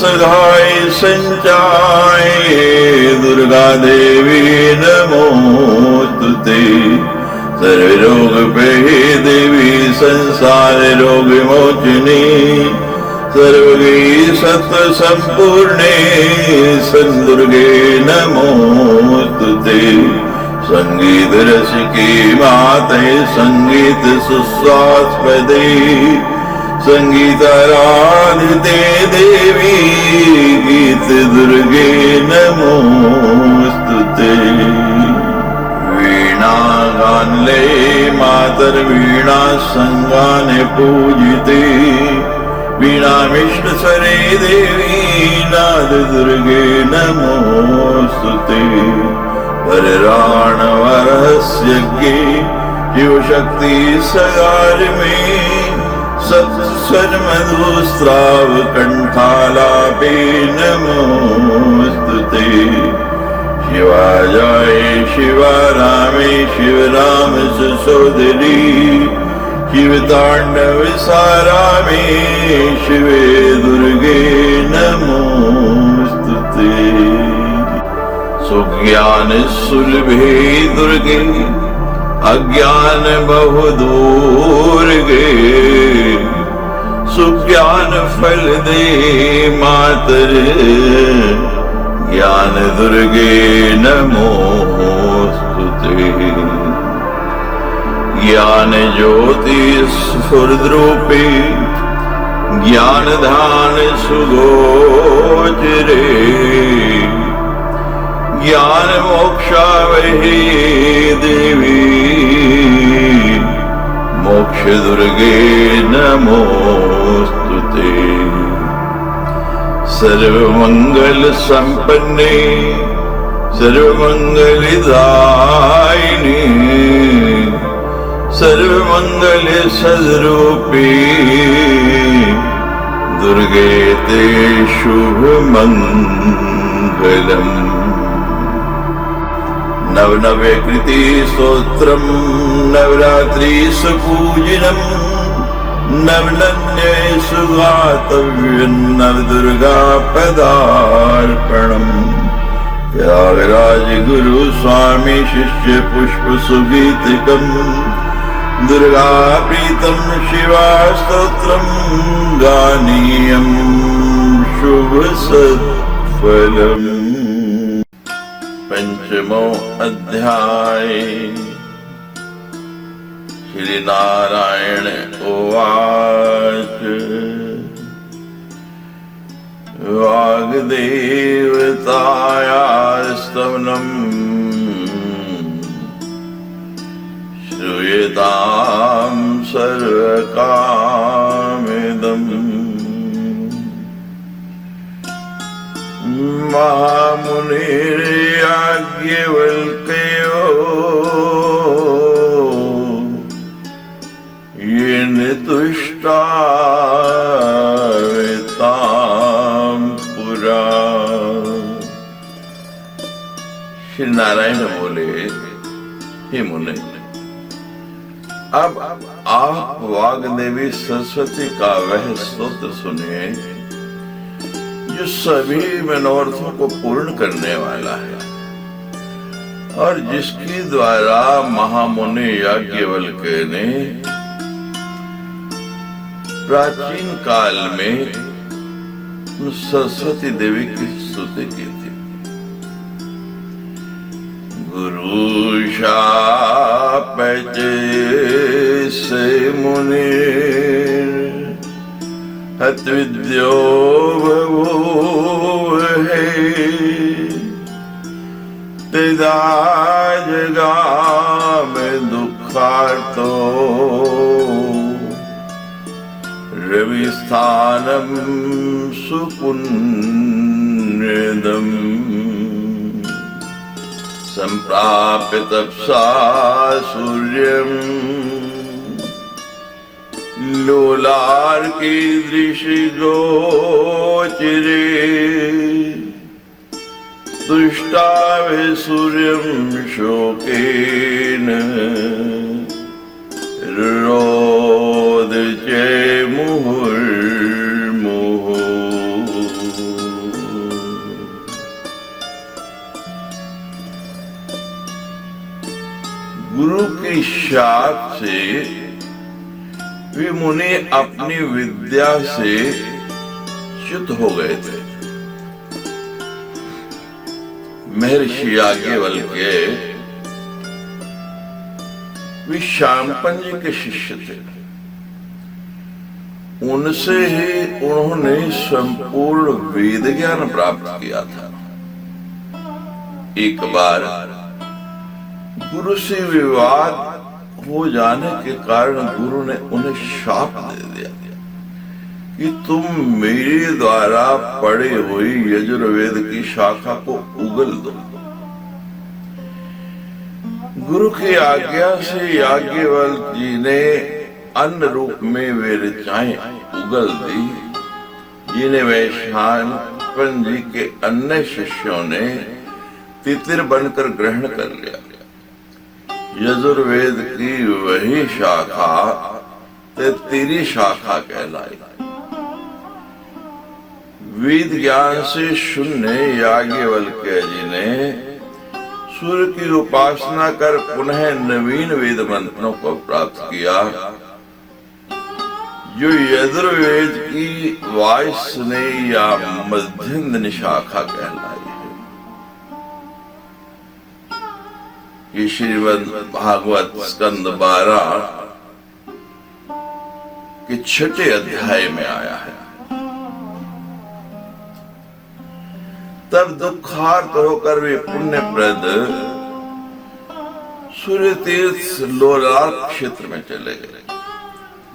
सहाय संचाय दुर्गा देवी नमोस्तुते। सर्वरोग भये देवी संसार रोग मोचने सर्वगे सत्व संपूर्णे संदुर्गे नमोस्तुते। संगीत रसिके माते संगीत सुस्वास्पदे संगीताराधिते देवी गीत दुर्गे नमोस्तुते। वीणा गानले मातर वीणा संगाने पूजिते वीणा विष्णु स्वरे देवी नाद दुर्गे नमोस्तुते। वरराणवरहस्यज्ञे शिव शक्ति सगार में सत्स्वर मधुस्राव कंठालापे नमोस्तुते। शिवाय शिवा रामे शिव राम सुसोदरी शिव तांडव सारामे शिवे दुर्गे नमोस्तुते। सुज्ञान सुलभे दुर्गे अज्ञान बहु दूर गे सुज्ञान फल दे मातर ज्ञान दुर्गे नमोस्तुते। ज्ञान ज्योति स्फुरद्रूपे ज्ञान धान सुगोचरे ज्ञान मोक्षावहे देवी मोक्ष दुर्गे नमोस्तुते। सर्वमंगल संपन्ने सर्वमंगलदायिनी सर्वमंगल सद्रूपी दुर्गे ते शुभ मंगलम्। नवनवे कृति स्तोत्रम नवरात्रि सुपूजनम नवनन्ये सुगातव्यं नवदुर्गा पदार्पणम्। त्यागराज गुरु स्वामी शिष्य पुष्प सुगीतिकम् दुर्गा प्रीतम शिवा स्तोत्रम गानीयम् शुभ सत्फलम्। पंचमो अध्याय। श्री नारायण उवाच वाग्देवतायास्तवनम् श्रूयतां सर्वकामिदम्। महामुनिर्याज्ञवल्क्यो येन तुष्टावेतां पुरा। श्री नारायण बोले, हे मुने, अब आप वाग्देवी सरस्वती का वह स्तोत्र सुनिए जो सभी मनोरथों को पूर्ण करने वाला है और जिसके द्वारा महामुनि याज्ञवल्क्य ने प्राचीन काल में सरस्वती देवी की स्तुति की थी। गुरु शाप से मुनि हत विद्यो बभूव है तेदा जगा में दुखार्तो रवि स्थानम सुपुण्यदम् संप्राप्य तपसा सूर्यम् लोलार की दृशि गोचरे दुष्टावे सूर्यं शोकेन रोदचे मुहुर्मुहुः। गुरु की शाख से वे मुनि अपनी विद्या से च्युत हो गए थे। महर्षि याज्ञवल्क्य वे शांपन जी के शिष्य थे। उनसे ही उन्होंने संपूर्ण वेद ज्ञान प्राप्त किया था। एक बार गुरु से विवाद हो जाने के कारण गुरु ने उन्हें शाप दे दिया कि तुम मेरे द्वारा पढ़ी हुई यजुर्वेद की शाखा को उगल दो। गुरु की आज्ञा से याज्ञवल्क्य जी ने अन्न रूप में वे ऋचाएं उगल दी, जिन्हें वे शांपन जी के अन्य शिष्यों ने तितिर बनकर ग्रहण कर लिया। यजुर्वेद की वही शाखा तेरी शाखा कहलाई। वेद ज्ञान से शून्य याज्ञवल्क्य जी ने सूर्य की उपासना कर पुनः नवीन वेद मंत्रों को प्राप्त किया, जो यजुर्वेद की वायस्नेय या मध्यन्धनी शाखा कहलाई है। ये श्रीमद् भागवत स्कंद 12 के 6 अध्याय में आया है। तब दुखार्त होकर वे पुण्यप्रद सूर्य तीर्थ लोलार क्षेत्र में चले गए।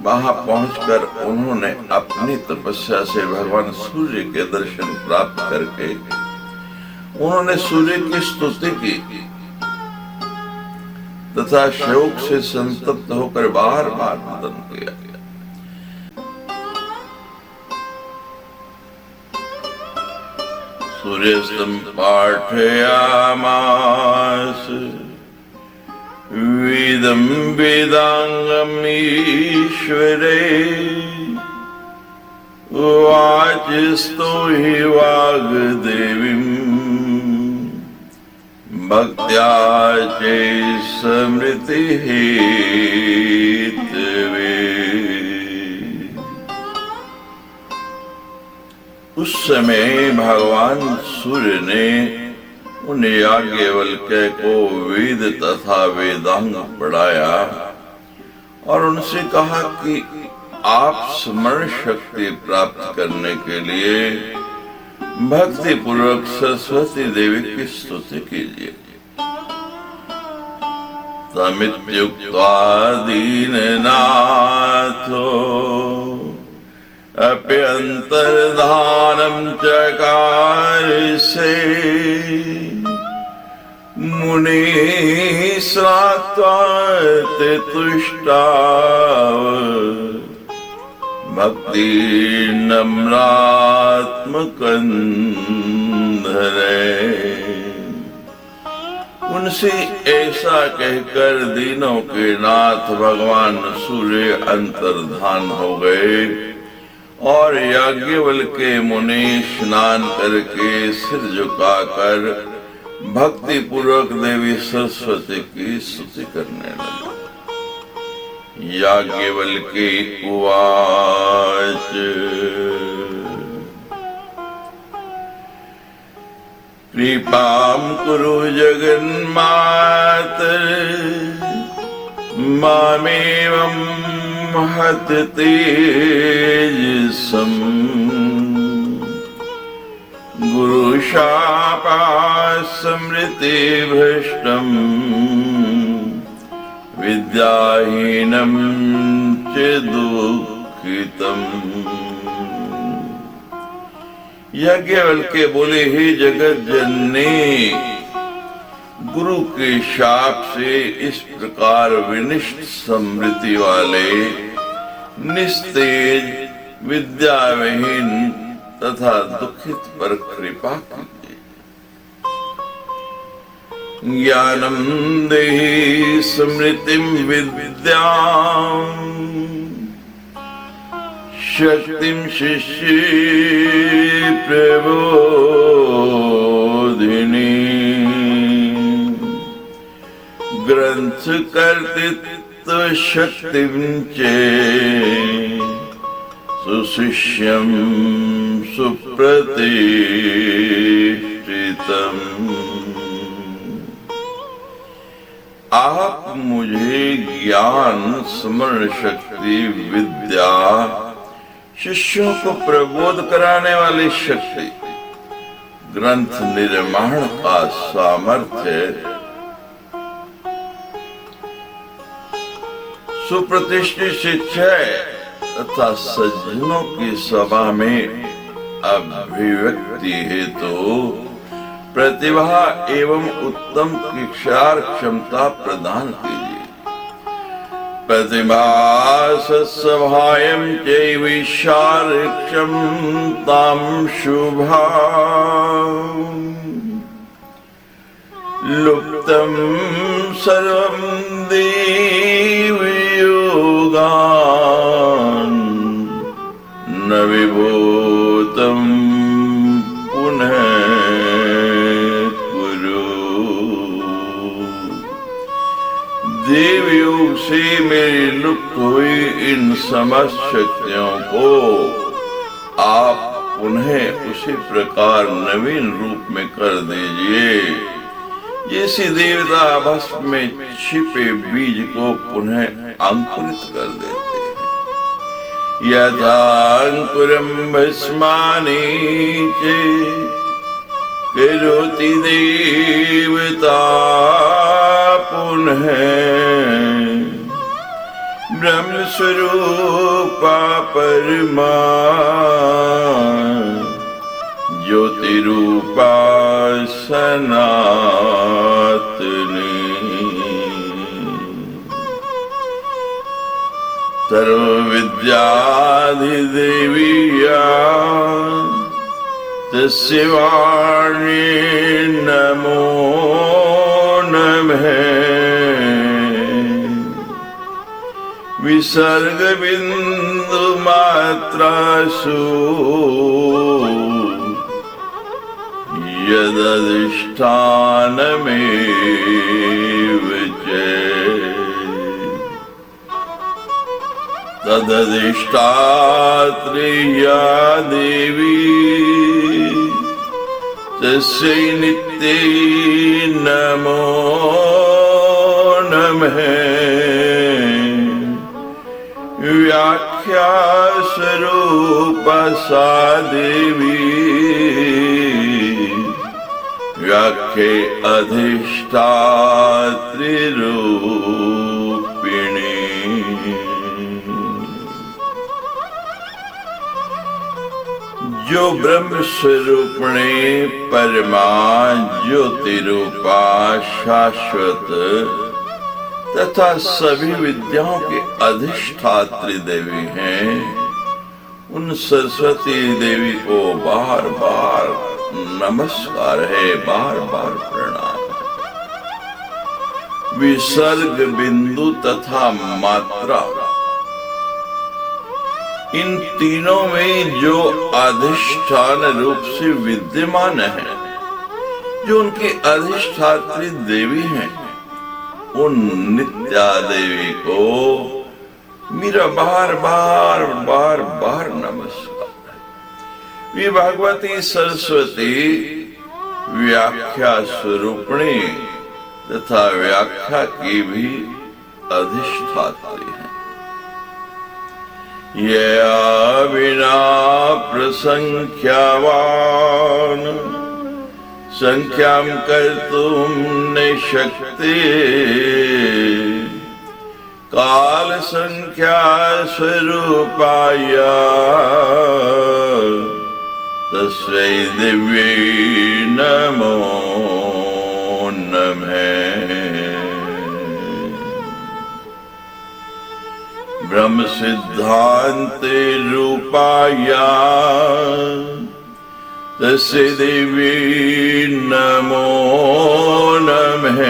वहां पहुंचकर उन्होंने अपनी तपस्या से भगवान सूर्य के दर्शन प्राप्त करके उन्होंने सूर्य की स्तुति की तथा शोक से संतप्त होकर बार बार वंदन किया। सूर्यस्तं पाठयामास वेदं वेदांगम ईश्वरे वाचस्तो हि वाग्देवीं भक्त्या च स्मृति हेतवे। उस समय भगवान सूर्य ने उन याज्ञवल्क्य को वेद तथा वेदांग पढ़ाया और उनसे कहा कि आप स्मरण शक्ति प्राप्त करने के लिए भक्ति पूर्वक सरस्वती देवी की स्तुति कीजिए। तमित्युक्त्वा दीननाथो अप्यंतर्धानं चकार से मुनि श्रात्वा तुष्टाव भक्ति नम्रात्मकंधरे। उनसे ऐसा कहकर दीनों के नाथ भगवान सूर्य अंतर्धान हो गए और याज्ञवल्क्य मुनि स्नान करके सिर झुकाकर भक्ति पूर्वक देवी सरस्वती की स्तुति करने लगे। याज्ञवल्क्य उवाच कृपां कुरु जगन्मातर् मामेवं महत् तेजसं गुरुशापात् स्मृति भ्रष्टं विद्याहीनं च दुःखितम्। याज्ञवल्क्य बोले, हे जगत जननी, गुरु के शाप से इस प्रकार विनिष्ट समृद्धि वाले निस्तेज विद्याविहीन तथा दुखित पर कृपा कीजिए। ज्ञानम देहि स्मृतिम विद्याम् शक्तिं शिष्ये प्रबोधिनी। ग्रंथ कर्तृत्व शक्तिं चे सुशिष्यं सुप्रतिष्ठितम्। आप मुझे ज्ञान, स्मरण शक्ति, विद्या, शिष्यों को प्रबोध कराने वाली शक्ति, ग्रंथ निर्माण का सामर्थ्य, सुप्रतिष्ठित शिक्षा तथा सज्जनों की सभा में अभिव्यक्ति हेतु प्रतिभा एवं उत्तम शिक्षार क्षमता प्रदान कीजिए। प्रतिभा सत्स्वभावं चैविशार क्षमतां शुभा लुप्तं सर्वं देवयोगान् न विभूतं पुनः देवयोग से मेरी लुप्त हुई इन समस्त शक्तियों को आप पुनः उसी प्रकार नवीन रूप में कर दीजिए जैसे देवता भस्म में छिपे बीज को पुनः अंकुरित कर देते हैं। यथा अंकुरं भस्मानि चे करोति देवता पुनः ब्रह्म स्वरूपा परमा ज्योतिरूपा सनातनी सर्वविद्याधिदेविया तस्य वाणी नमो नमः। विसर्ग बिंदु मात्रासु यदधिष्ठानमेव च तदधिष्ठात्री या देवी तस्यै नित्यै नमो नमः। व्याख्या स्वरूपा सा देवी व्याख्ये अधिष्ठात्री रूपिणी। जो ब्रह्म स्वरूपिणी परमा ज्योति रूपा शाश्वत तथा सभी विद्याओं के अधिष्ठात्री देवी हैं, उन सरस्वती देवी को बार बार नमस्कार है, बार बार प्रणाम है। विसर्ग बिंदु तथा मात्रा इन तीनों में जो अधिष्ठान रूप से विद्यमान है, जो उनकी अधिष्ठात्री देवी हैं, उन नित्या देवी को मेरा बार बार बार बार नमस्कार है। वे भगवती सरस्वती व्याख्या स्वरूपिणी तथा व्याख्या की भी अधिष्ठात्री है। यया विना प्रसंख्यावान संख्यां कर्तुं न शक्ति काल संख्या स्वरूपाया तस्मै दिव्यै नमो नमः। ब्रह्म सिद्धान्ते रूपाया तस्य देवी नमो नमः।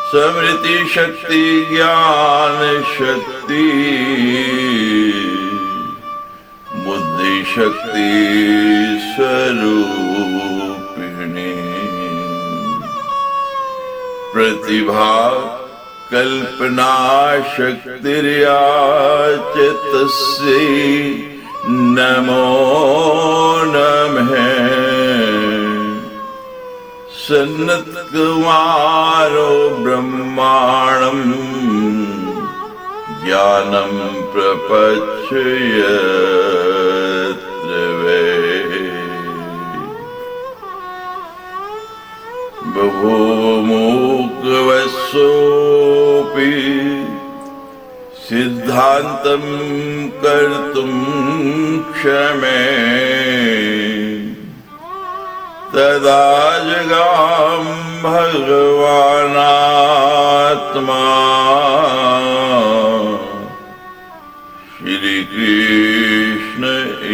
स्मृति शक्ति ज्ञान शक्ति बुद्धि शक्ति स्वरूपिणी प्रतिभा कल्पना शक्तिर्याच तस्यै नमो नमः। सनत कुमारो ब्रह्माणं ज्ञानं प्रपच्यत्र वै। बभूमुखवसोऽपि सिद्धान्तं कर्तुं क्षमे। तदा जगाम भगवानात्मा श्री कृष्ण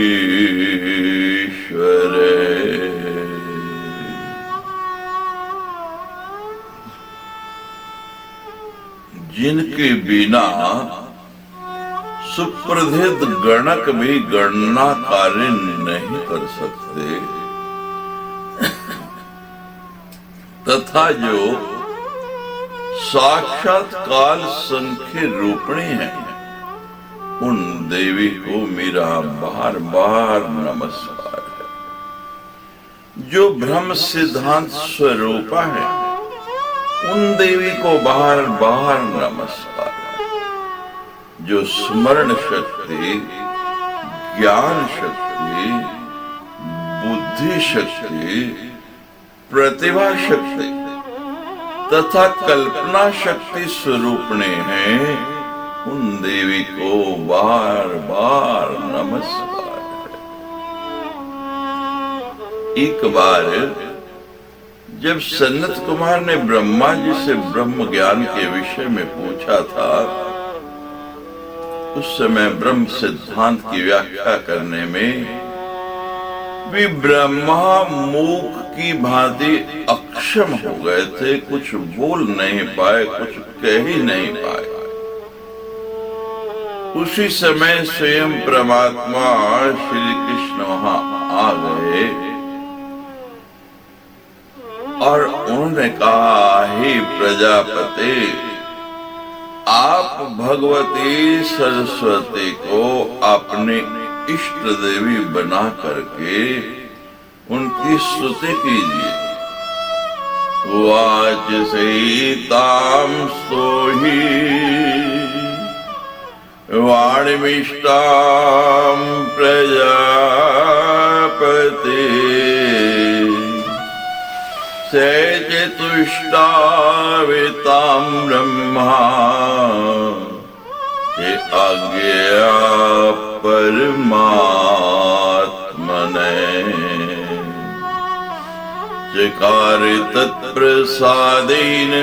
ईश्वरे। जिनके बिना सुप्रसिद्ध गणक भी गणना कार्य नहीं कर सकते, तथा जो साक्षात काल संख्य रूपिणी है, उन देवी को मेरा बार बार नमस्कार है। जो ब्रह्म सिद्धांत स्वरूपा है, उन देवी को बार बार नमस्कार है। जो स्मरण शक्ति, ज्ञान शक्ति, बुद्धि शक्ति, प्रतिभा शक्ति तथा कल्पना शक्ति स्वरूपणे हैं, उन देवी को बार बार नमस्कार है। एक बार जब सनत कुमार ने ब्रह्मा जी से ब्रह्म ज्ञान के विषय में पूछा था, उस समय ब्रह्म सिद्धांत की व्याख्या करने में वे ब्रह्मा मूक की भांति अक्षम हो गए थे, कुछ बोल नहीं पाए, कुछ कह ही नहीं पाए। उसी समय स्वयं परमात्मा श्री कृष्ण वहां आ गए और उन्होंने कहा, हे प्रजापति, आप भगवती सरस्वती को अपने इष्ट देवी बना करके उनकी स्तुति कीजिए। वाच सहितां स्तोहि वाणिमिष्टां प्रजापते चतुष्टावितां ब्रह्मा ये आज्ञया परमात्मने चकार तत्प्रसादेन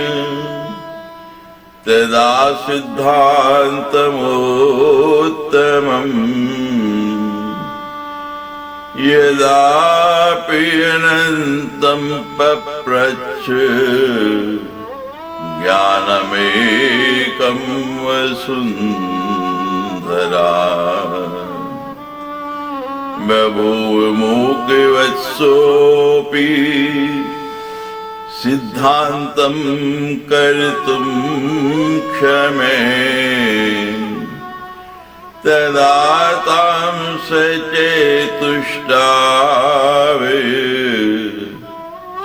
तदा सिद्धान्तमोत्तमम् यदापि अनन्तं पप्रच्छ ज्ञानमेकं वसुन्धरा बभूव मूकवत्सोऽपि सिद्धान्तं कर्तुं क्षमे। तदा तां सचेतुष्टावे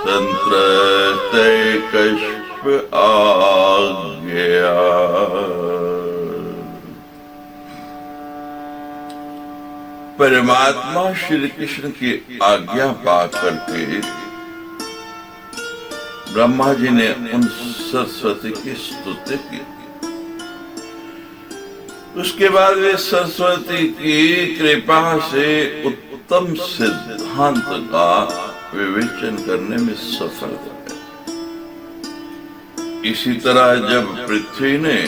संत्रस्ते कश्यप आज्ञया। परमात्मा श्री कृष्ण की आज्ञा पा करके ब्रह्मा जी ने उन सरस्वती की स्तुति की। उसके बाद वे सरस्वती की कृपा से उत्तम सिद्धांत का विवेचन करने में सफल हुए। इसी तरह जब पृथ्वी ने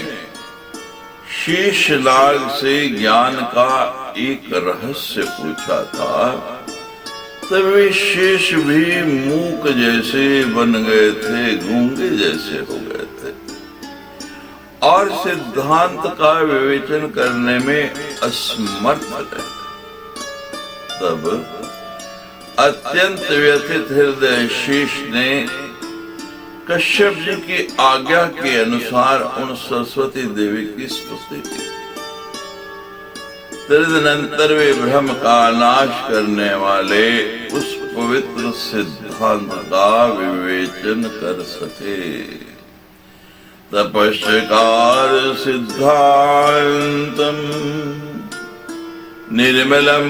शेषनाग से ज्ञान का एक रहस्य पूछा था, तब वे शेष भी मूक जैसे बन गए थे, गूंगे जैसे हो गए थे और सिद्धांत का विवेचन करने में असमर्थ है। तब अत्यंत व्यथित हृदय शेष ने कश्यप जी की आज्ञा के अनुसार उन सरस्वती देवी की स्तुति की। तदनंतर वे ब्रह्म का नाश करने वाले उस पवित्र सिद्धांत का विवेचन कर सके। तपस्कार सिद्धांतम निर्मलम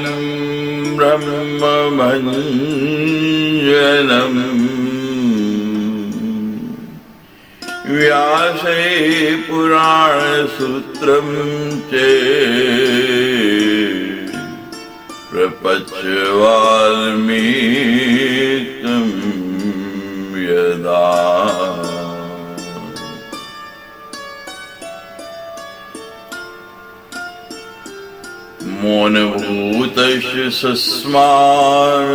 ब्रह्म भंजनम व्यासे पुराण सूत्रम चे प्रपच्च वाल्मीकिं यदा। मौनभूतश्च सस्मार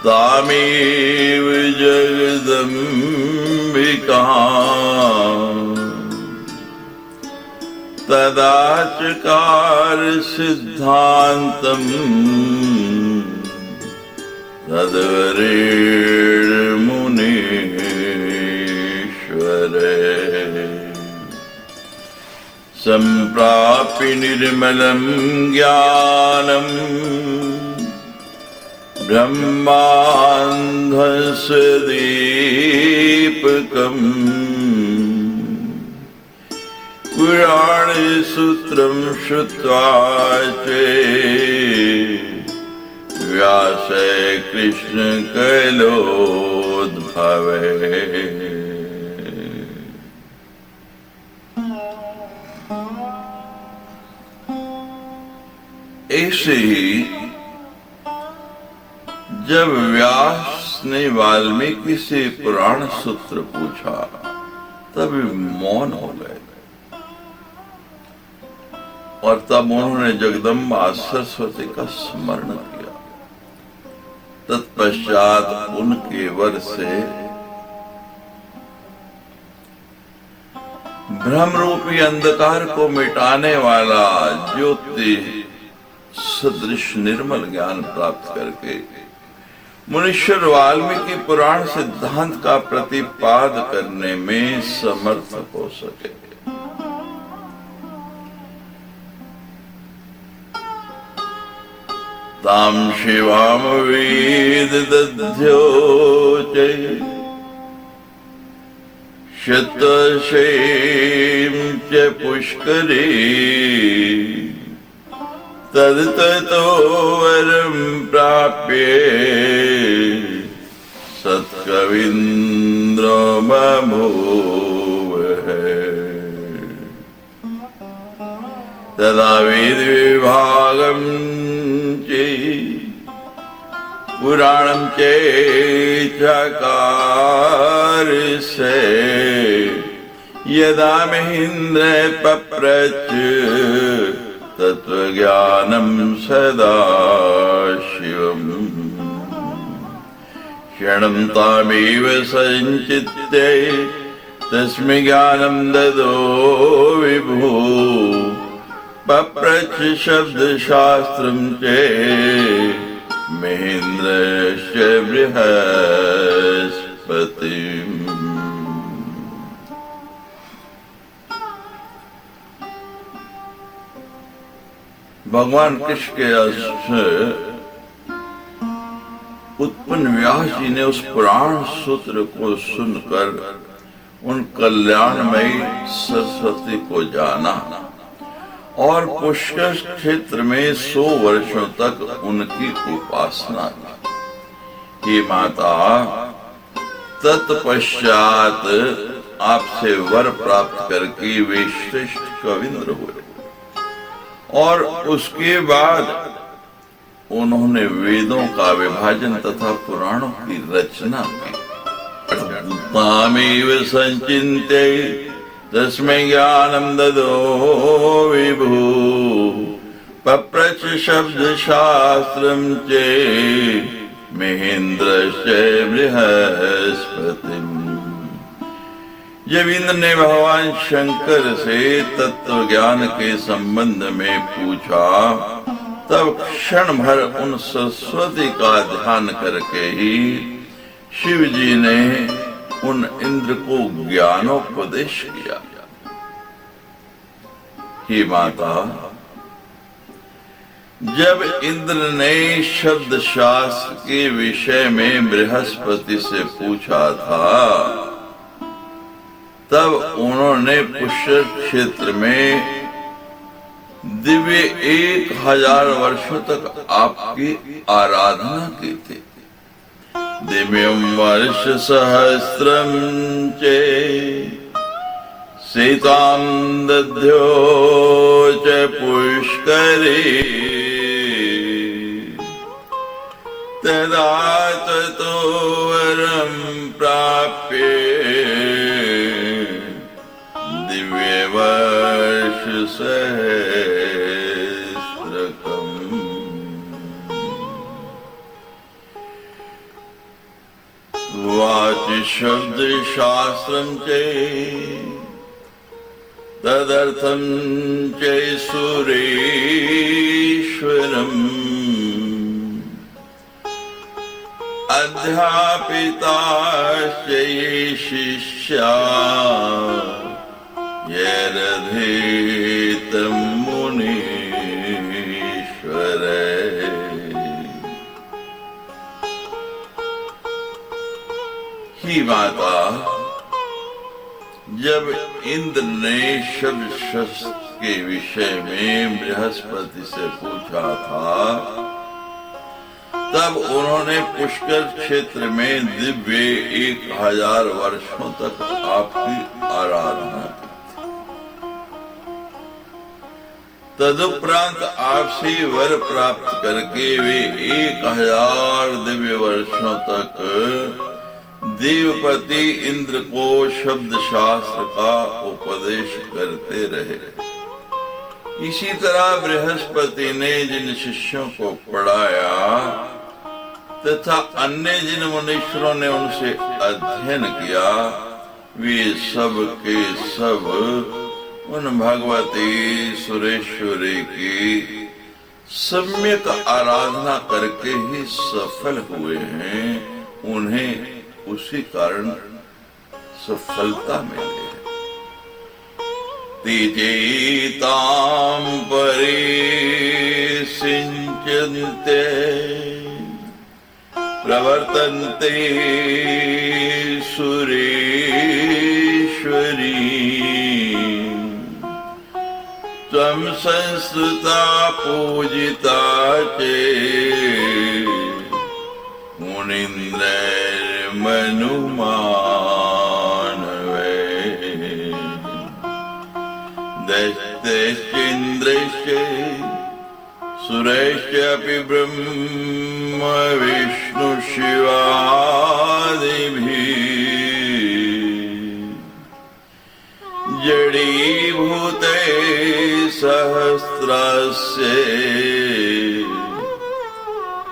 तामेव जगदम्बिका तदाचकार सिद्धांतम तद्वरेण मुनीश्वरे। संप्राप्य निर्मलं ज्ञानम ब्रह्मान्धस्य दीपकम् पुराणसूत्रं श्रुत्वा चे व्यासे कृष्णकैलोद्भवे। ऐसे ही जब व्यास ने वाल्मीकि से पुराण सूत्र पूछा तब मौन हो गए और तब उन्होंने जगदम्बा सरस्वती का स्मरण किया। तत्पश्चात उनके वर से ब्रह्म रूपी अंधकार को मिटाने वाला ज्योति सदृश निर्मल ज्ञान प्राप्त करके मुनीश्वर वाल्मीकि पुराण सिद्धांत का प्रतिपाद करने में समर्थ हो सके। ताम शिवाम वेद दध्यो च शतशेम च पुष्करे तदतो वरम प्राप्य सत्कवीन्द्रो बभूव। तदा वेद विभागम चे पुराणम चे चकार से यदा महेन्द्र पप्रच तत्वज्ञानं सदा शिवम्। क्षणं तामेव संचित्य तस्मै ज्ञानं ददो विभु। पप्रच्छ शब्दशास्त्रं चे महेन्द्रश्च बृहस्पतिम्। भगवान कृष्ण के से उत्पन्न व्यास जी ने उस पुराण सूत्र को सुनकर उन कल्याणमयी सरस्वती को जाना और पुष्कर क्षेत्र में 100 वर्षों तक उनकी उपासना की। हे माता, तत्पश्चात आपसे वर प्राप्त करके वे श्रेष्ठ कविंद्र हुए और उसके बाद उन्होंने वेदों का विभाजन तथा पुराणों की रचना की। तामेव संचिन्त्य तस्मै ज्ञानं ददो विभु। पप्रच्छ शब्दशास्त्रं चे महेन्द्रश्च बृहस्पतिम्। जब इंद्र ने भगवान शंकर से तत्व ज्ञान के संबंध में पूछा तब क्षण भर उन सरस्वती का ध्यान करके ही शिव जी ने उन इंद्र को ज्ञानोपदेश किया। हे माता, जब इंद्र ने शब्द शास्त्र के विषय में बृहस्पति से पूछा था, तब उन्होंने पुष्कर क्षेत्र में दिव्य 1000 वर्षों तक आपकी आराधना की थी। दिव्यम वर्ष सहस्त्रम चे सीतां दध्यो च पुष्करे तदा ततो वरं प्राप्य दिव्य वर्ष सहस्त्रकम्। वाचि शब्द शास्त्रं च तदर्थं च सुरेश्वरम् अध्यापिताश्च ये शिष्या यरधेतं मुनीश्वर। ही माता, जब इंद्र ने शब्द शास्त्र के विषय में बृहस्पति से पूछा था, तब उन्होंने पुष्कर क्षेत्र में दिव्य 1000 वर्षों तक आपकी आराधना की। तदुपरांत आपसे वर प्राप्त करके वे 1000 दिव्य वर्षों तक देवपति इंद्र को शब्द शास्त्र का उपदेश करते रहे। इसी तरह बृहस्पति ने जिन शिष्यों को पढ़ाया तथा अन्य जिन मुनीश्वरों ने उनसे अध्ययन किया, वे सब के सब उन भगवती सुरेश्वरी की सम्यक आराधना करके ही सफल हुए हैं। उन्हें उसी कारण सफलता मिली है। तेजेताम परे सिंचन्ते प्रवर्तन्ते सुरेश्वरी त्वं संस्तुता पूजिता चे मुनीन्द्रैर्मनुमानवे। दैत्यश्चेन्द्रश्च सुरैश्चापि ब्रह्म विष्णु शिवादिभिः जडीभूते सहस्रस्य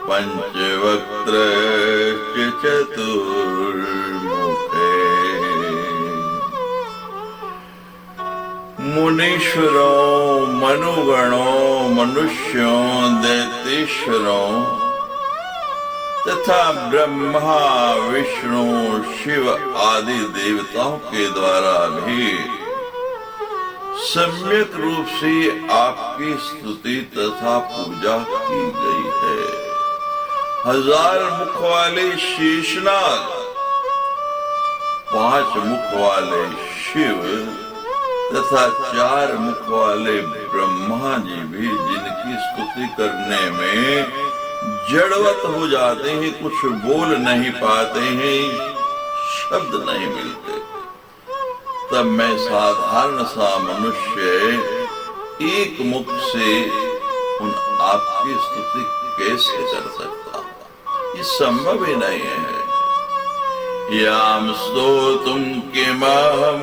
पंचवक्त्रश्च चतुर्मुखे। मुनीश्वरों, मनुगणों, मनुष्यों, दैत्येश्वरों तथा ब्रह्मा, विष्णु, शिव आदि देवताओं के द्वारा भी सम्यक रूप से आपकी स्तुति तथा पूजा की गई है। 1000 मुख वाले शेषनाग, 5 मुख वाले शिव तथा 4 मुख वाले ब्रह्मा जी भी जिनकी स्तुति करने में जड़वत हो जाते हैं, कुछ बोल नहीं पाते हैं, शब्द नहीं मिलते, तब मैं साधारण सा मनुष्य एक मुख से उन आपकी स्तुति कैसे कर सकता हूं? ये संभव ही नहीं है। याम स्तोतुम किमहम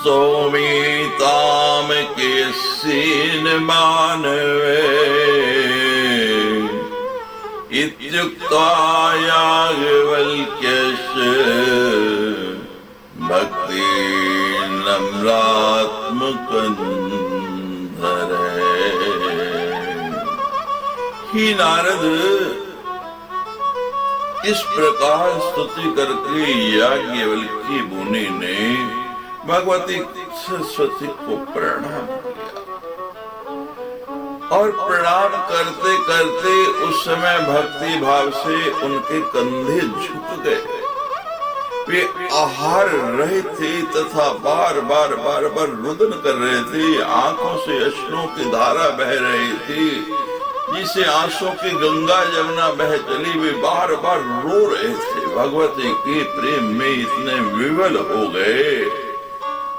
स्तोमीताम केस्येन मानवे इत्युक्त्वा याज्ञवल्क्यश्च भक्ति नम्रात्मकन्धरे। ही नारद, इस प्रकार स्तुति करके याज्ञवल्क्य मुनि ने भगवती सरस्वती को प्रणाम किया और प्रणाम करते करते उस समय भक्ति भाव से उनके कंधे झुक गए। वे आहार रहे थे तथा बार बार रुदन कर रहे थे। आंखों से अश्रुओं की धारा बह रही थी, जिसे आंसुओं की गंगा जमुना बह चली। वे बार बार रो रहे थे, भगवती के प्रेम में इतने विवल हो गए,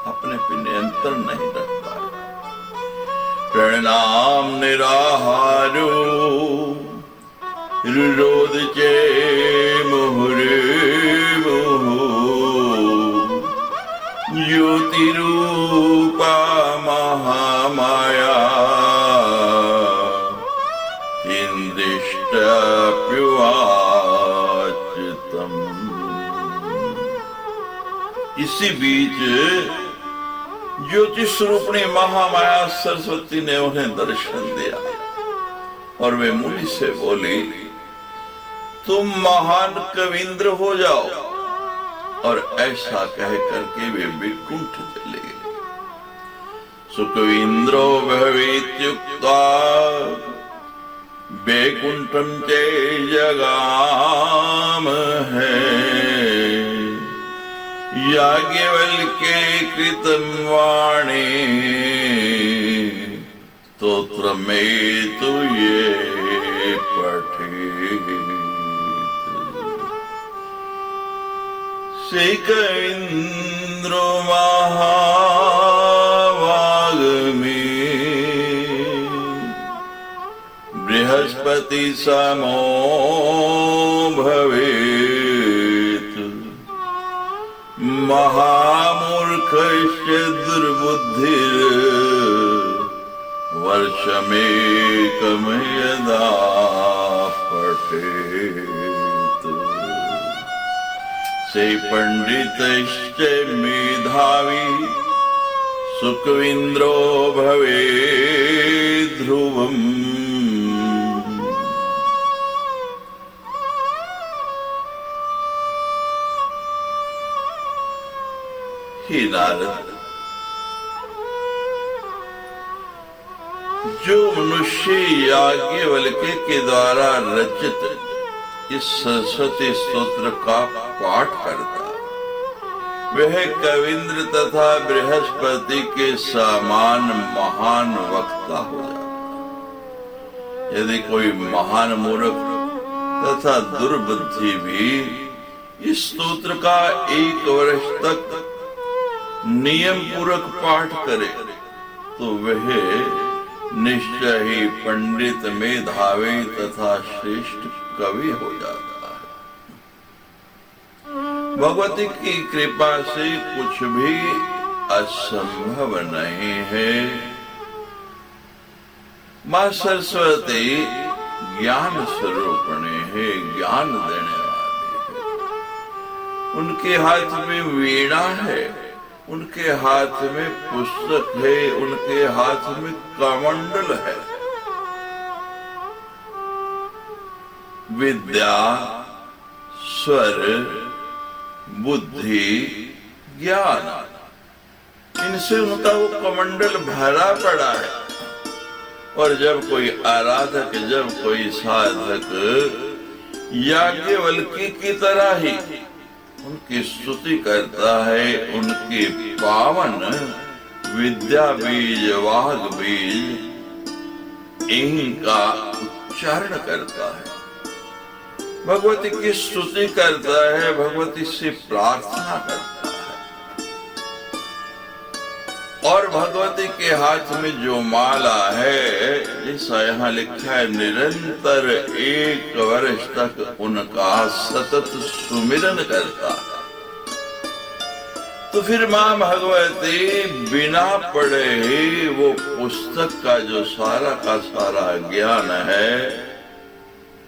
अपने पे नियंत्रण नहीं रख पाए। प्रणाम निराहारो रुरोध चे मुहुरे ज्योति रूपा महामाया इंदिष्ट प्युवाच्युतम। इसी बीच ज्योति स्वरूपणी महामाया सरस्वती ने उन्हें दर्शन दिया और वे मुनि से बोली, तुम महान कविंद्र हो जाओ। और ऐसा कह करके वे वैकुंठ चले गए। सुकविंद्रो भवेत्युक्ता वैकुंठम चे जगाम है। याज्ञवल्क्ये कृतं वाणी स्तोत्र में तु ये पठेत। श्री कविंद्रो महावाग्मी बृहस्पति समो भवेत्। महामूर्खस्य दुर्बुद्धिर् वर्षमेकं यदा पठेत्। से पंडितश्च मेधावी सुकविंद्रो भवेत् ध्रुवम्। हे नारद, जो मनुष्य याज्ञवल्क्य के द्वारा रचित इस सरस्वती स्तोत्र का पाठ करता, वह कविंद्र तथा बृहस्पति के समान महान वक्ता हो जाता। यदि कोई महान मूर्ख तथा दुर्बुद्धि भी इस स्तोत्र का 1 वर्ष तक नियम पूर्वक पाठ करे तो वह निश्चय ही पंडित मेधावी तथा श्रेष्ठ कवि हो जाता है। भगवती की कृपा से कुछ भी असंभव नहीं है। मां सरस्वती ज्ञान स्वरूपिणी है, ज्ञान देने वाली है। उनके हाथ में वीणा है, उनके हाथ में पुस्तक है, उनके हाथ में कमंडल है। विद्या, स्वर, बुद्धि, ज्ञान, इनसे उनका वो कमंडल भरा पड़ा है। और जब कोई आराधक, जब कोई साधक याज्ञवल्क्य की तरह ही उनकी स्तुति करता है, उनके पावन विद्या बीज, वाग बीज इनका उच्चारण करता है, भगवती की स्तुति करता है, भगवती से प्रार्थना करता है। और भगवती के हाथ में जो माला है, जैसा यहाँ लिखा है, निरंतर 1 वर्ष तक उनका सतत सुमिरन करता है। तो फिर मां भगवती बिना पढ़े ही वो पुस्तक का जो सारा का सारा ज्ञान है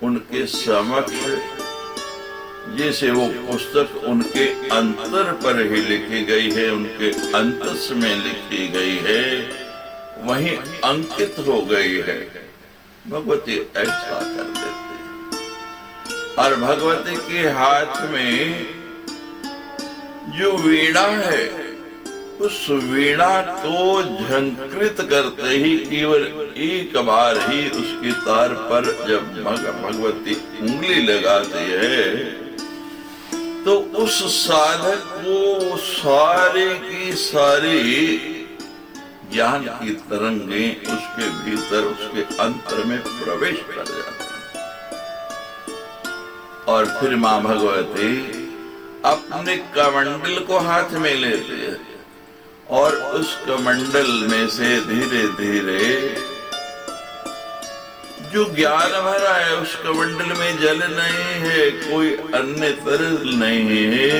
उनके समक्ष, जैसे वो पुस्तक उनके अंतर पर ही लिखी गई है, उनके अंतस में लिखी गई है, वहीं अंकित हो गई है। भगवती ऐसा कर देते। और भगवती के हाथ में जो वीणा है, उस वीणा को झंकृत करते ही केवल एक बार ही उसके तार पर जब भगवती उंगली लगाती है तो उस साधक को सारे की सारी ज्ञान की तरंगें उसके भीतर, उसके अंतर में प्रवेश कर जाती हैं। और फिर मां भगवती अपने कमंडल को हाथ में लेते हैं और उस कमंडल में से धीरे धीरे जो ज्ञान भरा है, उस कमंडल में जल नहीं है, कोई अन्य तरल नहीं है,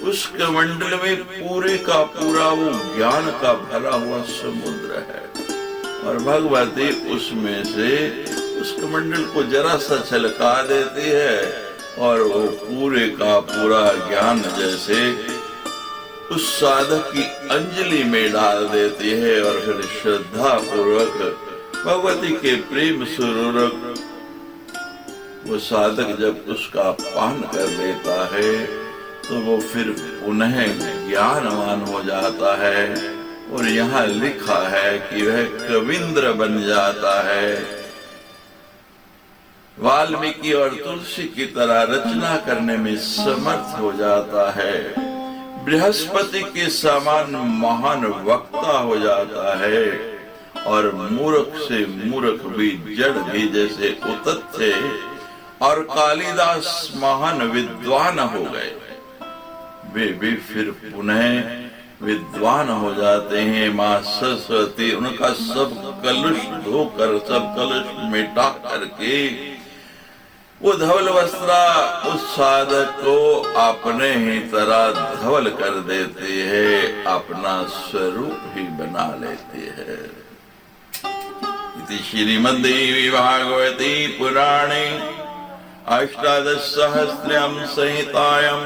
उस कमंडल में पूरे का पूरा वो ज्ञान का भरा हुआ समुद्र है। और भगवती उसमें से उस कमंडल को जरा सा छलका देती है और वो पूरे का पूरा ज्ञान जैसे उस साधक की अंजलि में डाल देती है। और फिर श्रद्धा पूर्वक भगवती के प्रेम स्वरूप वो साधक जब उसका पान कर लेता है तो वो फिर पुनः ज्ञानवान हो जाता है। और यहाँ लिखा है कि वह कविंद्र बन जाता है, वाल्मीकि और तुलसी की तरह रचना करने में समर्थ हो जाता है, बृहस्पति के समान महान वक्ता हो जाता है और मूर्ख से मूर्ख भी, जड़ भी जैसे उतत थे और कालिदास महान विद्वान हो गए, वे भी फिर पुनः विद्वान हो जाते हैं। माँ सरस्वती उनका सब कलुष धोकर, सब कलुष मिटा करके वो धवल वस्त्रा उस साधक को अपने ही तरह धवल कर देती है, अपना स्वरूप ही बना लेती है। इति श्रीमद्देवी भागवती पुराणे अष्टादशसहस्रम संहितायां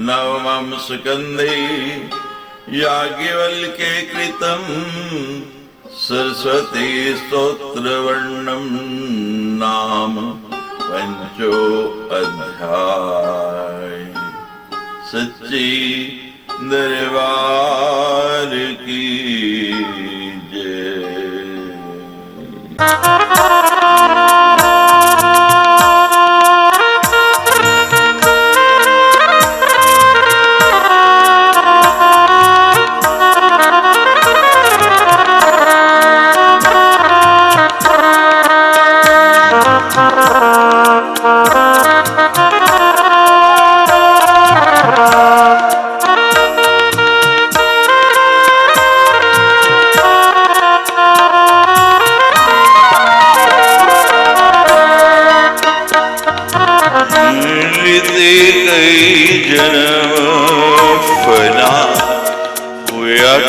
नवमं स्कन्धे याज्ञवल्क्ये कृतं सरस्वती स्तोत्रवर्णनं नाम पंचो अध्याय। सच्ची दरबार की जय।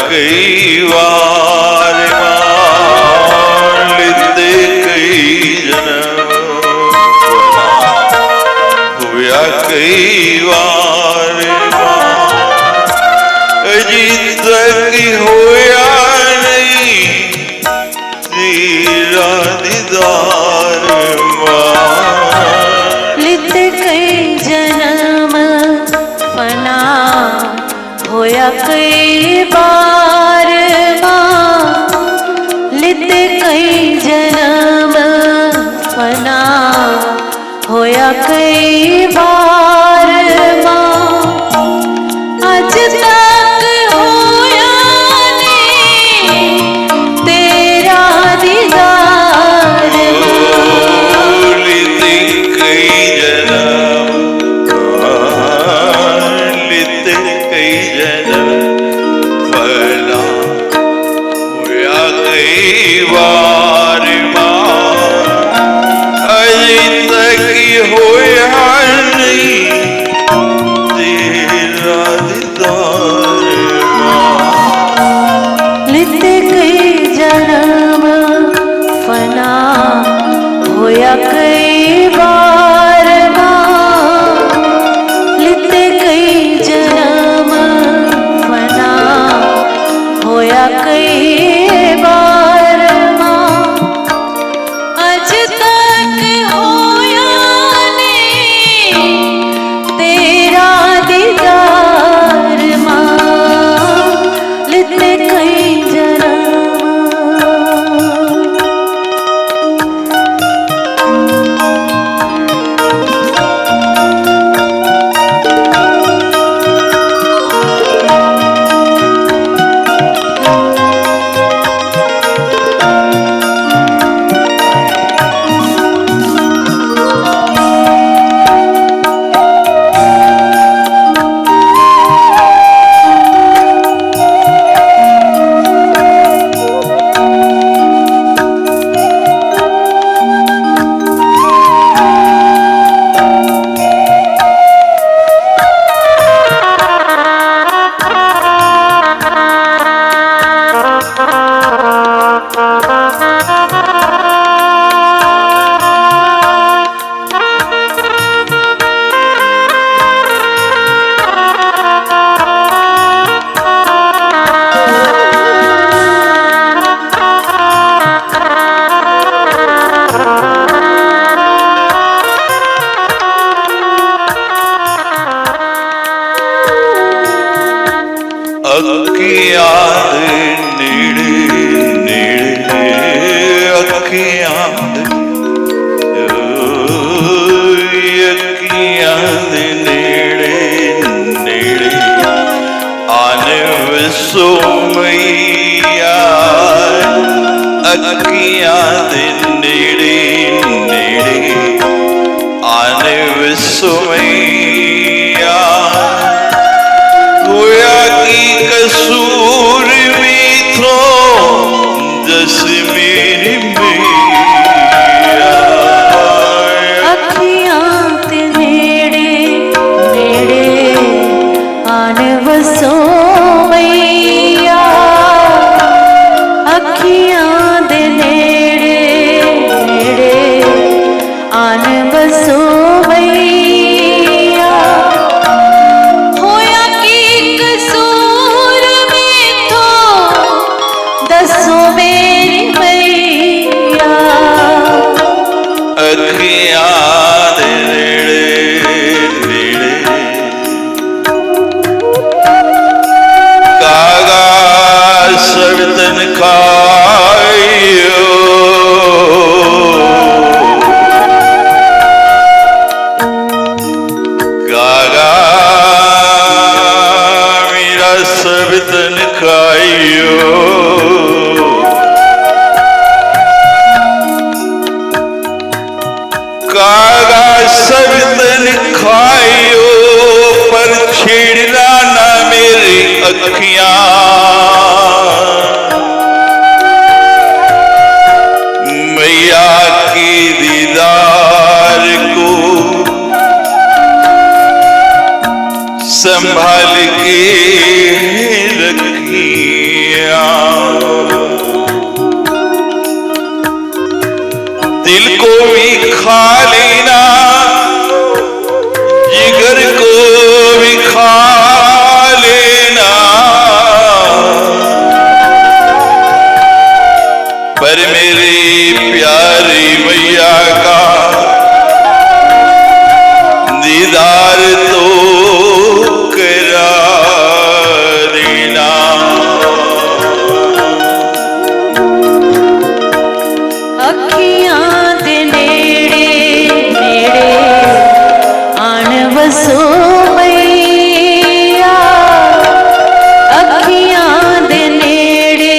कई बार लेते कई जन्म हुआ कई बार अजीत तक होया नहीं तेरा दीदार लेते कई जन्म फना होया कई बार लेते कई जन्म फना होया कई बार आज तक होया नहीं तेरा दीदार ਅੱਖੀਆਂ ਦੇ ਨੇੜੇ ਨੇੜੇ ਅੱਖੀਆਂ ਦੇ ਨੇੜੇ ਨੇੜੇ ਆਨੇ ਵਸੋ ਮਈਆ ਅੱਖੀਆਂ ਦੇ ਨੇੜੇ ਨੇੜੇ ਆਨੇ ਵਸੋ ਮਈਆ ਹੋਇਆ ਕੀ ਕਸੂਰ ਮੀਠੋ ਜਸ ਮੇਰੀ ਮਈਆ ਅੱਖੀਆਂ ਤੇ ਨੇੜੇ ਨੇੜੇ ਆਣ ਵਸੋ ਮਈਆ ਅੱਖੀਆਂ ਦੇ ਨੇੜੇ ਨੇੜੇ ਆਣ ਵਸੋ ਮਈਆ ਹੋਇਆ ਕੀ ਕਸੂਰ ਮੇਥੋਂ ਦੱਸੋ ਮੇਰੀ ਮਈਆ ਅੱਖੀਆਂ ਦੇ ਨੇੜੇ ਨੇੜੇ ਕਾਗਾ ਸਬਤਨ ਖਾਇਓ ਕਾਗਾ ਮੇਰਾ ਸਬਤਨ ਖਾਇਓ कागा सबतन खायो पर छेड़ना ना मेरी अखियां मैया की दीदार को संभाल के रखिया दिल को भी खा लेना जिगर को भी खा लेना पर मेरी प्यारी मैया का दीदार तो करा देना ਅੱਖੀਆਂ ਦੇ ਨੇੜੇ ਨੇੜੇ ਆਣ ਵਸੋ ਮਈਆ ਅੱਖੀਆਂ ਦੇ ਨੇੜੇ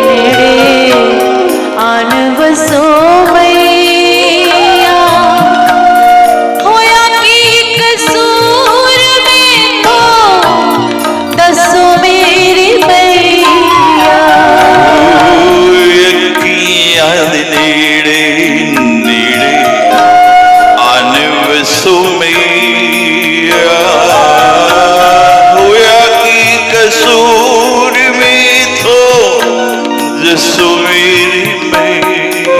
ਨੇੜੇ ਆਣ ਵਸੋ ਮਈਆ ਹੋਇਆ ਕੀ ਕਸੂਰ ਮੇਥੋਂ ਦੱਸੋ ਮੇਰੀ ਮਈਆ ਅੱਖੀਆਂ ਦੇ ਨੇੜੇ ਨੇੜੇ ਆਨ ਵਸੋ ਮਈਆ ਹੋਇਆ ਕੀ ਕਸੂਰ ਮੇਥੋਂ ਦੱਸੋ ਮੇਰੀ ਮਈਆ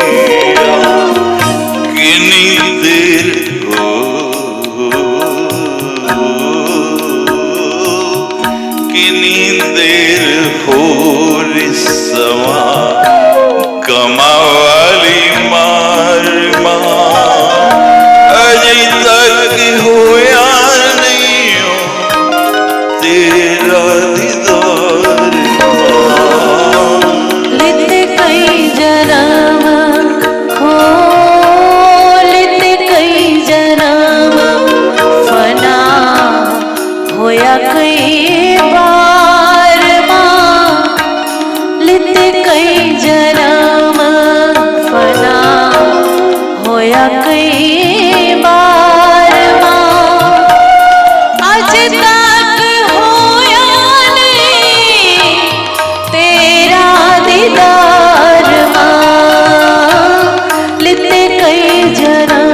ਕਿੰਨੀ ਦੇਰ ਕਿੰਨੀ ਦੇਰ ਹੋਰ ਸਮਾਂ कमावाली मार अजय तक होया नहीं हो तेरा दीदार लिते कई जन्म हो लिते कई जन्म फना होया कई बार मां लिते कई जन्म फना होया कई बार मां अज तक होया नहीं तेरा दीदार मां लिते कई जन्म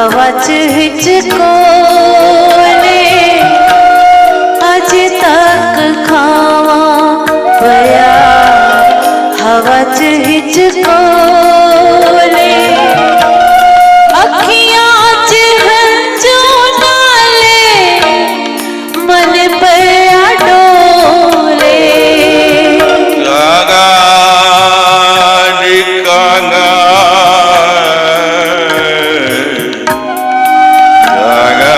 हवा च हिचकोले अजे तक खावा पया हवा च हिचकोले अखियां च हंजू नाले मन पया डोले गागा नी गागा गागा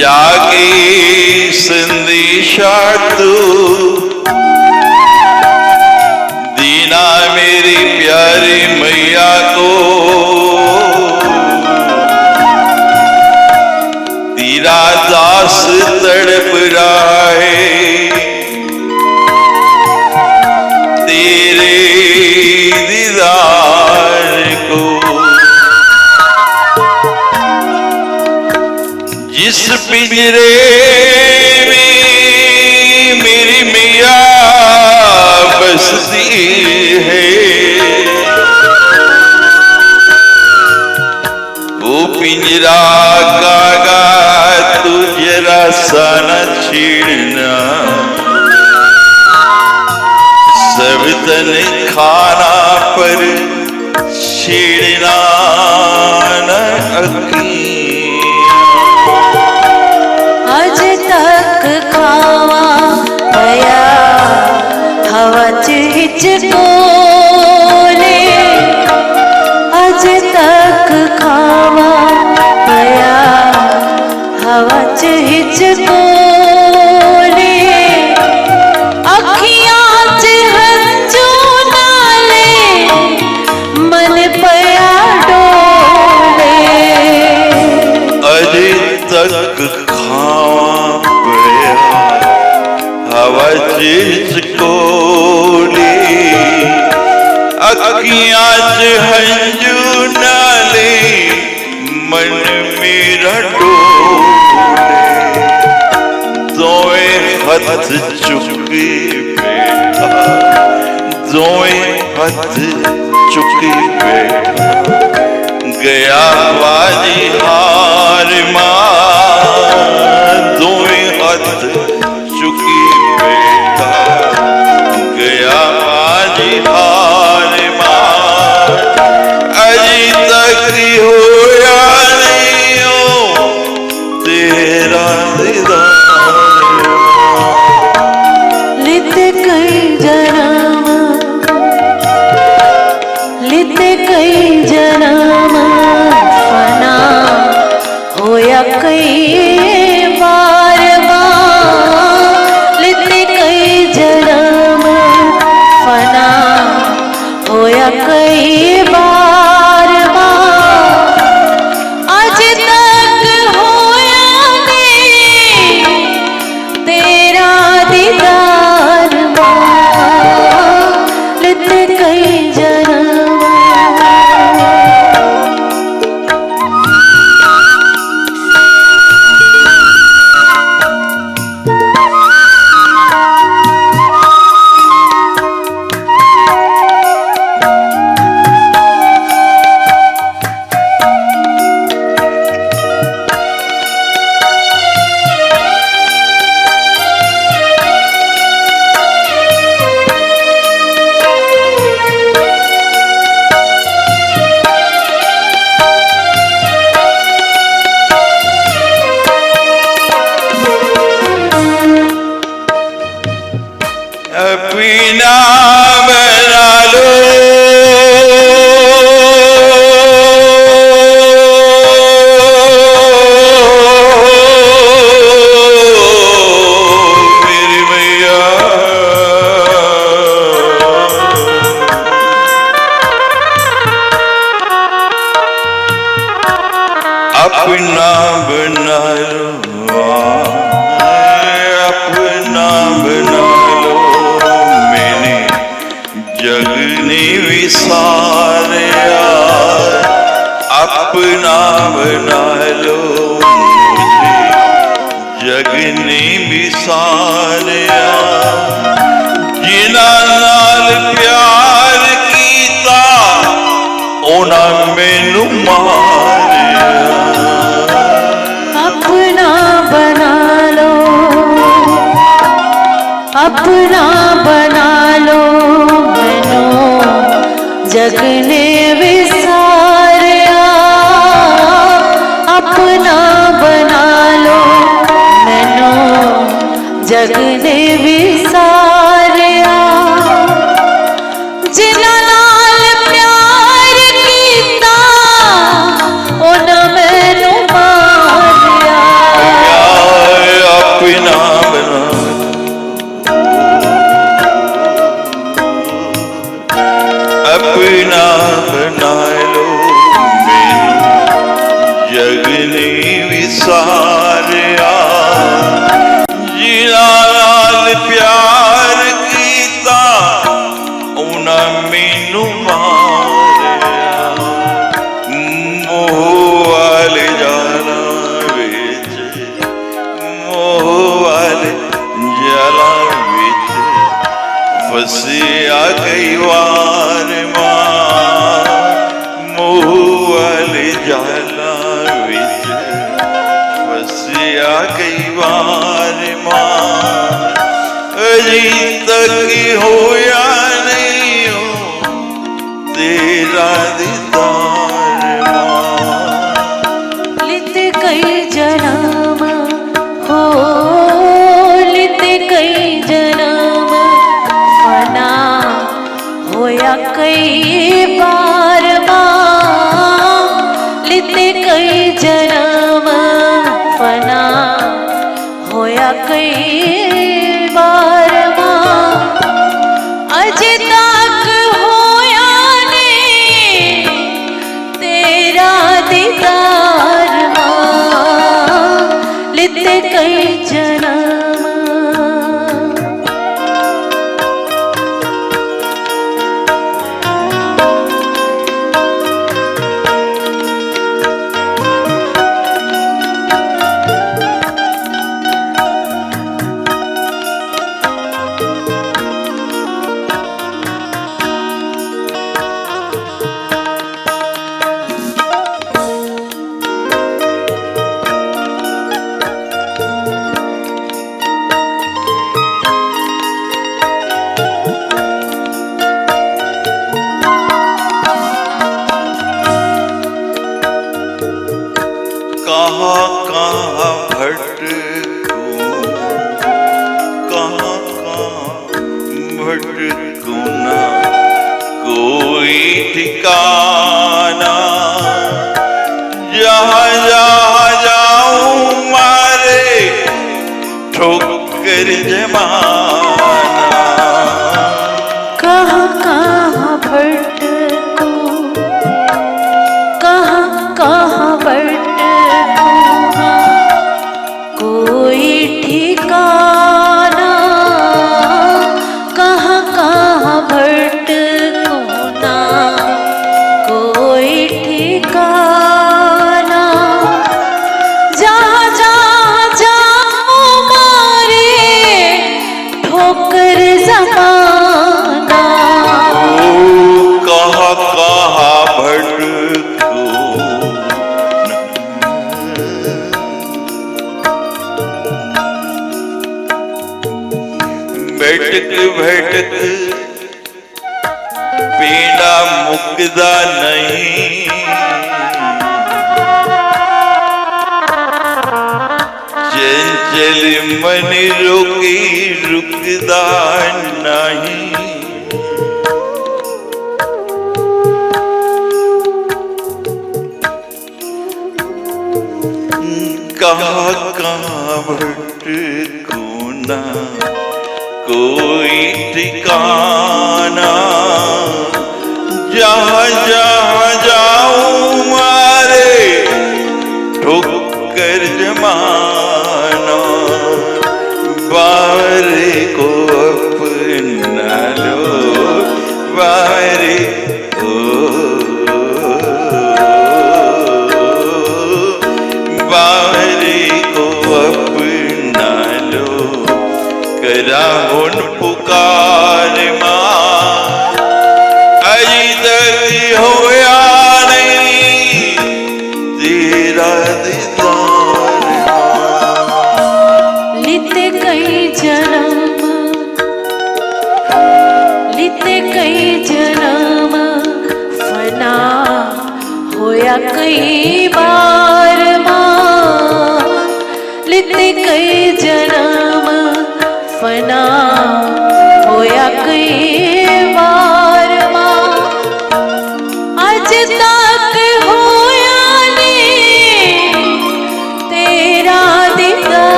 जागे संदेशा तू दीना मेरी प्यारी मैया को तेरा दास तड़प रहा है तेरे दीदार को जिस पिंजरे में मेरी मैया बसती है वो पिंजरा गागा तू जरा सा न छेड़ना सब तन खाना पर छेड़ना न आज तक खावा पया हवा च हिचकोले आज तक खावा पया हवा च हिचकोले अखियां च हंजू नाले मन पया डोले अरे तक खावा पया हवा चिचकोली अखियां च हंजू नाले मन मेरा डोले दोए हथ चुके बैठा दोए हथ चुके बैठा गया बाजी हार मां दोए हथ चुकी बैठा गया बाजी हार मां अजी तक होया नहीं हो तेरा दीदार लित कई जन्म लित कई जन्म फना होया कई बार लित कई जन्म फना होया कई बार आज तक होया नहीं तेरा दीदार लित कई जन्म अपना बना लो मेरी मैया अपना बना लो अपना बना लो मैंने जगने विसारिया अपना बना लो मुझे जगने विसारिया जिना नाल प्यार की ना मैनू मारिया अपना बना लो, अपना बना लो मैनू जग ने विसारिया। अपना बना लो मैनू जग ने विसारिया। जिन्हां नाल प्यार कीता उन्हां मैनू मारिया। अपना बना अपना बना लो मैनू जग ने विसारिया। जिन्हां नाल प्यार कीता उन्हां मैनू मारिया। मोह वाले जालां विच मोह वाले जालां विच फसिया कई वार मां। मोह वाले जालां विच फसिया कई वार मां। अजी तक होया नहीं हो तेरा दीदार मां। लित कई जन्म हो, लित कई जन्म फना होया कई बार मां। लित कई जन्म फना होया कई बार मां। अजे तक होया नहीं तेरा दीदार मां। लित कई जन्म कहाँ कहाँ भटकूं, कहाँ कहाँ भटकूं ना कोई ठिकाना। जहाँ जहाँ जाऊं मारे ठोकर जमाना। कहाँ कहाँ भटकूं, कहाँ कहाँ भटकूं कोई ठिकाना। कहाँ कहाँ भटकूं ना कोई ठिकाना। जहाँ जहाँ जाऊं मारे ठोकर जमाना। कहाँ कहाँ भटकूं भटक भटक पीड़ा मुकदा नहीं। चंचल मन रोकी रुकदा नहीं। कहाँ कहाँ भटकूं ना कोई ठिकाना। जहाँ जहाँ जाऊं मारे ठोकर जमाना। बावरे को अपना लो बावरे को, बावरे को अपना लो। करा उन पुकार मां अजी तक कहीं